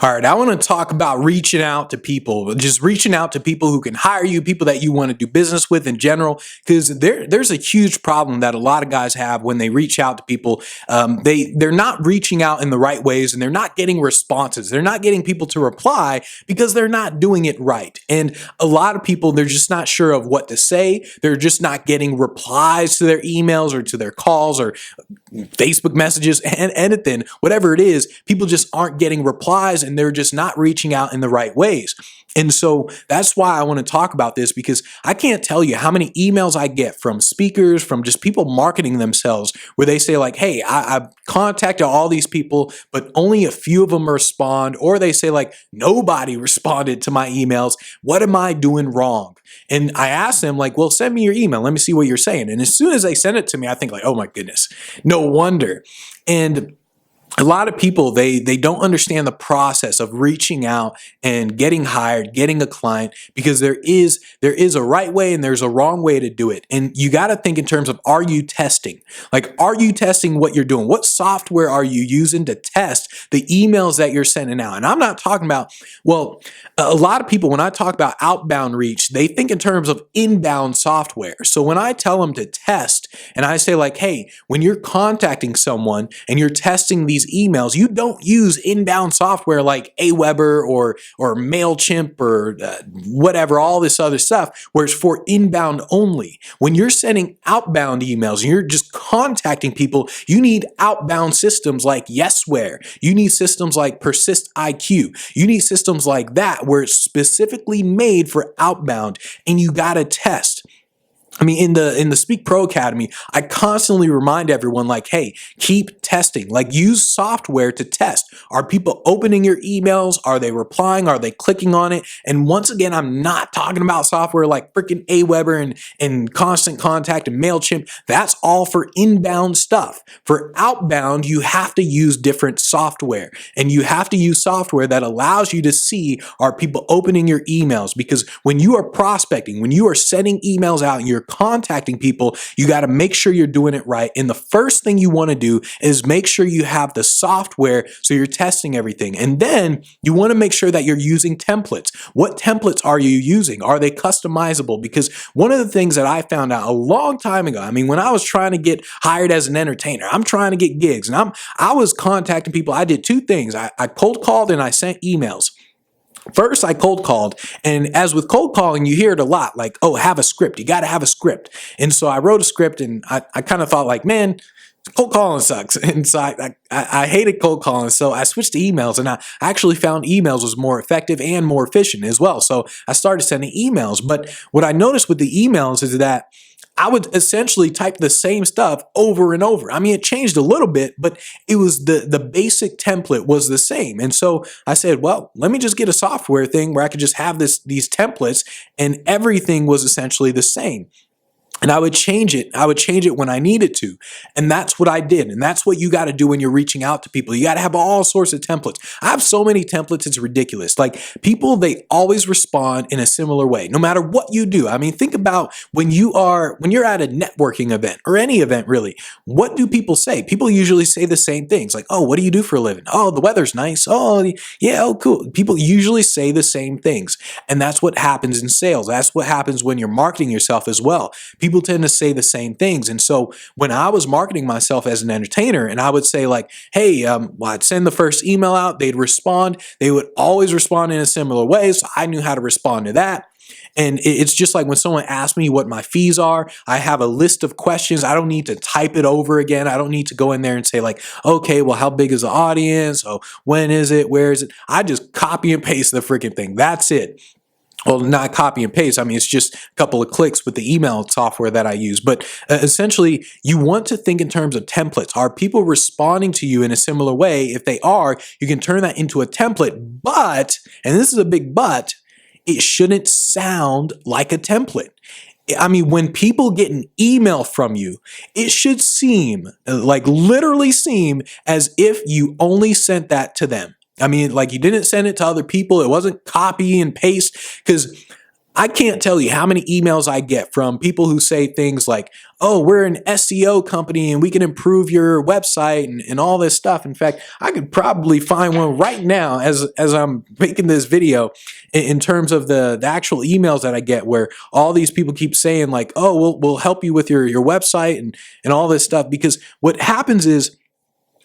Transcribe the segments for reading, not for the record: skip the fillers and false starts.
All right, I want to talk about reaching out to people, just reaching out to people who can hire you, people that you want to do business with in general, because there's a huge problem that a lot of guys have when they reach out to people. They're not reaching out in the right ways, and they're not getting responses. They're not getting people to reply because they're not doing it right. And a lot of people, they're just not sure of what to say. They're just not getting replies to their emails or to their calls or Facebook messages and anything, whatever it is. People just aren't getting replies and they're just not reaching out in the right ways. And so that's why I want to talk about this, because I can't tell you how many emails I get from speakers, from just people marketing themselves, where they say like, hey, I've contacted all these people, but only a few of them respond. Or they say like, nobody responded to my emails. What am I doing wrong? And I ask them like, well, send me your email. Let me see what you're saying. And as soon as they send it to me, I think like, oh my goodness, no wonder. And a lot of people, they don't understand the process of reaching out and getting hired, getting a client, because there is a right way and there's a wrong way to do it. And you got to think in terms of, are you testing? Like, are you testing what you're doing? What software are you using to test the emails that you're sending out? And I'm not talking about, well, a lot of people, when I talk about outbound reach, they think in terms of inbound software. So when I tell them to test and I say like, hey, when you're contacting someone and you're testing these emails, you don't use inbound software like Aweber or MailChimp or whatever, all this other stuff, where it's for inbound only. When you're sending outbound emails and you're just contacting people, you need outbound systems like Yesware. You need systems like Persist IQ. You need systems like that where it's specifically made for outbound, and you got to test. I mean, in the Speak Pro Academy, I constantly remind everyone like, hey, keep testing. Like, use software to test. Are people opening your emails? Are they replying? Are they clicking on it? And once again, I'm not talking about software like freaking Aweber and Constant Contact and MailChimp. That's all for inbound stuff. For outbound, you have to use different software, and you have to use software that allows you to see, are people opening your emails? Because when you are prospecting, when you are sending emails out and you're contacting people, you got to make sure you're doing it right. And the first thing you want to do is make sure you have the software so you're testing everything. And then you want to make sure that you're using templates. What templates are you using? Are they customizable? Because one of the things that I found out a long time ago, I mean, when I was trying to get hired as an entertainer, I'm trying to get gigs, and I was contacting people. I did two things. I cold called and I sent emails. First, I cold called, and as with cold calling, you hear it a lot, like, oh, have a script. You got to have a script. And so I wrote a script, and I kind of thought like, man, cold calling sucks. And so I hated cold calling. So I switched to emails, and I actually found emails was more effective and more efficient as well. So I started sending emails. But what I noticed with the emails is that I would essentially type the same stuff over and over. I mean, it changed a little bit, but it was the basic template was the same. And so I said, well, let me just get a software thing where I could just have these templates, and everything was essentially the same. And I would change it. I would change it when I needed to. And that's what I did. And that's what you got to do when you're reaching out to people. You got to have all sorts of templates. I have so many templates, it's ridiculous. Like, people, they always respond in a similar way, no matter what you do. I mean, think about when you're at a networking event or any event really, what do people say? People usually say the same things like, oh, what do you do for a living? Oh, the weather's nice. Oh, yeah, oh, cool. People usually say the same things. And that's what happens in sales. That's what happens when you're marketing yourself as well. People tend to say the same things. And so when I was marketing myself as an entertainer, and I would say like, hey, well, I'd send the first email out, they'd respond. They would always respond in a similar way. So I knew how to respond to that. And it's just like when someone asks me what my fees are, I have a list of questions. I don't need to type it over again. I don't need to go in there and say like, okay, well, how big is the audience? Oh, when is it? Where is it? I just copy and paste the freaking thing. That's it. Well, not copy and paste. I mean, it's just a couple of clicks with the email software that I use. But essentially, you want to think in terms of templates. Are people responding to you in a similar way? If they are, you can turn that into a template. But, and this is a big but, it shouldn't sound like a template. I mean, when people get an email from you, it should seem, like literally seem, as if you only sent that to them. I mean, like, you didn't send it to other people. It wasn't copy and paste, because I can't tell you how many emails I get from people who say things like, oh, we're an SEO company and we can improve your website and all this stuff. In fact, I could probably find one right now as I'm making this video in terms of the actual emails that I get, where all these people keep saying like, oh, we'll help you with your website and all this stuff. Because what happens is,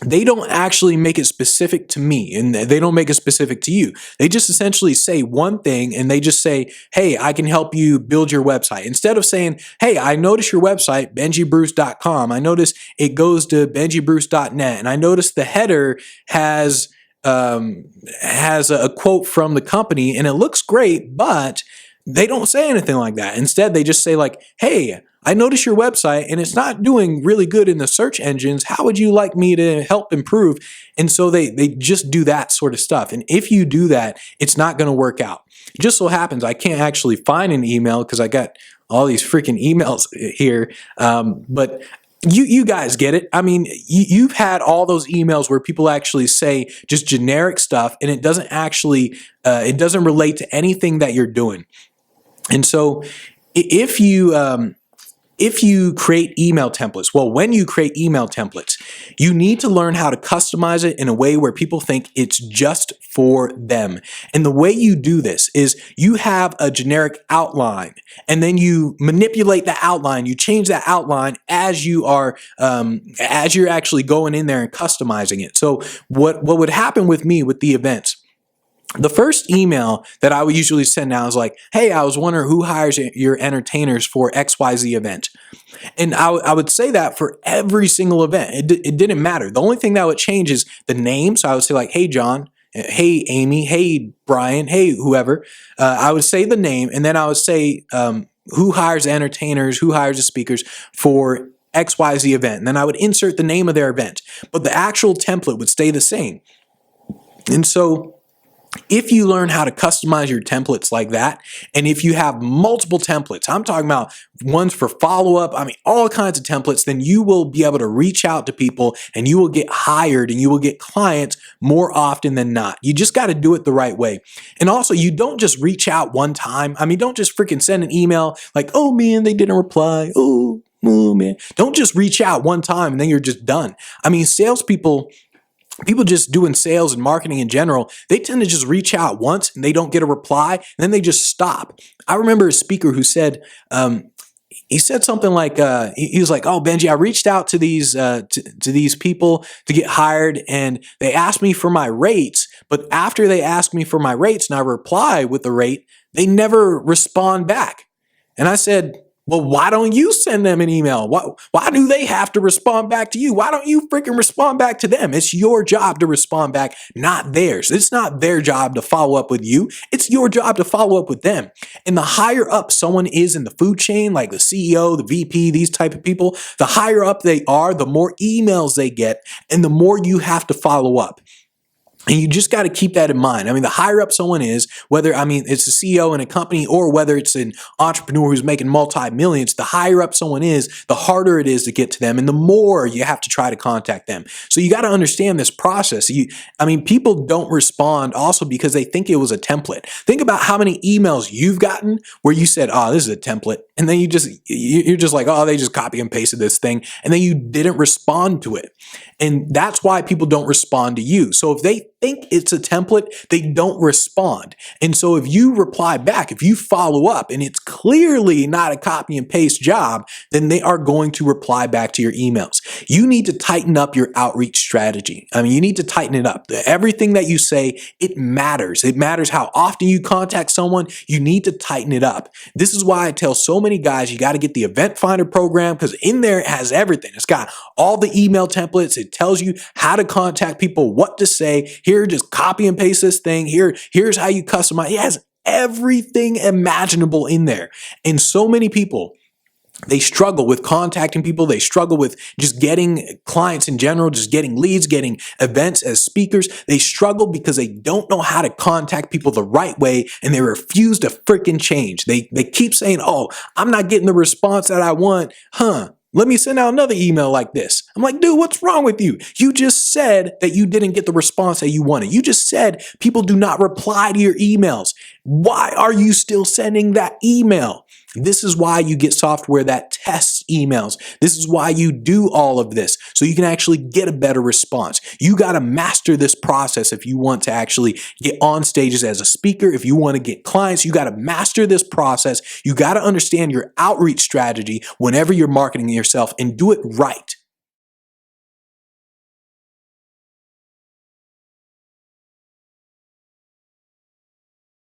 they don't actually make it specific to me, and they don't make it specific to you. They just essentially say one thing, and they just say, hey, I can help you build your website. Instead of saying, hey, I noticed your website, benjibruce.com. I noticed it goes to benjibruce.net, and I noticed the header has a quote from the company, and it looks great, but they don't say anything like that. Instead, they just say like, hey, I noticed your website and it's not doing really good in the search engines. How would you like me to help improve? And so they just do that sort of stuff. And if you do that, it's not going to work out. It just so happens I can't actually find an email because I got all these freaking emails here. But you guys get it. I mean, you've had all those emails where people actually say just generic stuff, and it doesn't actually, it doesn't relate to anything that you're doing. And so if you create email templates, well, when you create email templates, you need to learn how to customize it in a way where people think it's just for them. And the way you do this is you have a generic outline, and then you manipulate the outline. You change that outline as you are, as you're actually going in there and customizing it. So what would happen with me with the events? The first email that I would usually send out is like, hey, I was wondering who hires your entertainers for XYZ event. And I would say that for every single event. It didn't matter. The only thing that would change is the name. So I would say like, hey, John, hey, Amy, hey, Brian, hey, whoever. I would say the name, and then I would say who hires entertainers, who hires the speakers for XYZ event. And then I would insert the name of their event. But the actual template would stay the same. And so if you learn how to customize your templates like that, and if you have multiple templates, I'm talking about ones for follow-up, I mean, all kinds of templates, then you will be able to reach out to people and you will get hired and you will get clients more often than not. You just got to do it the right way. And also, you don't just reach out one time. I mean, don't just freaking send an email like, oh man, they didn't reply. Oh man. Don't just reach out one time and then you're just done. I mean, salespeople, people just doing sales and marketing in general, they tend to just reach out once and they don't get a reply, and then they just stop. I remember a speaker who said, he said something like, he was like, oh, Benji, I reached out to these people to get hired, and they asked me for my rates, but after they asked me for my rates and I reply with the rate, they never respond back. And I said, well, why don't you send them an email? Why do they have to respond back to you? Why don't you freaking respond back to them? It's your job to respond back, not theirs. It's not their job to follow up with you. It's your job to follow up with them. And the higher up someone is in the food chain, like the CEO, the VP, these type of people, the higher up they are, the more emails they get, and the more you have to follow up. And you just got to keep that in mind. I mean, the higher up someone is, whether, I mean, it's a CEO in a company or whether it's an entrepreneur who's making multi-millions, the higher up someone is, the harder it is to get to them and the more you have to try to contact them. So you got to understand this process. I mean, people don't respond also because they think it was a template. Think about how many emails you've gotten where you said, oh, this is a template. And then you're just like, oh, they just copy and pasted this thing. And then you didn't respond to it. And that's why people don't respond to you. So if they think it's a template, they don't respond. And so if you reply back, if you follow up and it's clearly not a copy and paste job, then they are going to reply back to your emails. You need to tighten up your outreach strategy. I mean, you need to tighten it up. Everything that you say, it matters. It matters how often you contact someone. You need to tighten it up. This is why I tell so many guys, you got to get the Event Finder program, because in there it has everything. It's got all the email templates. It tells you how to contact people, what to say. Here, just copy and paste this thing. Here's how you customize. It has everything imaginable in there. And so many people, they struggle with contacting people. They struggle with just getting clients in general, just getting leads, getting events as speakers. They struggle because they don't know how to contact people the right way, and they refuse to freaking change. They keep saying, oh, I'm not getting the response that I want. Let me send out another email like this. I'm like, dude, what's wrong with you? You just said that you didn't get the response that you wanted. You just said people do not reply to your emails. Why are you still sending that email? This is why you get software that tests emails. This is why you do all of this, so you can actually get a better response. You got to master this process if you want to actually get on stages as a speaker. If you want to get clients, you got to master this process. You got to understand your outreach strategy whenever you're marketing yourself and do it right.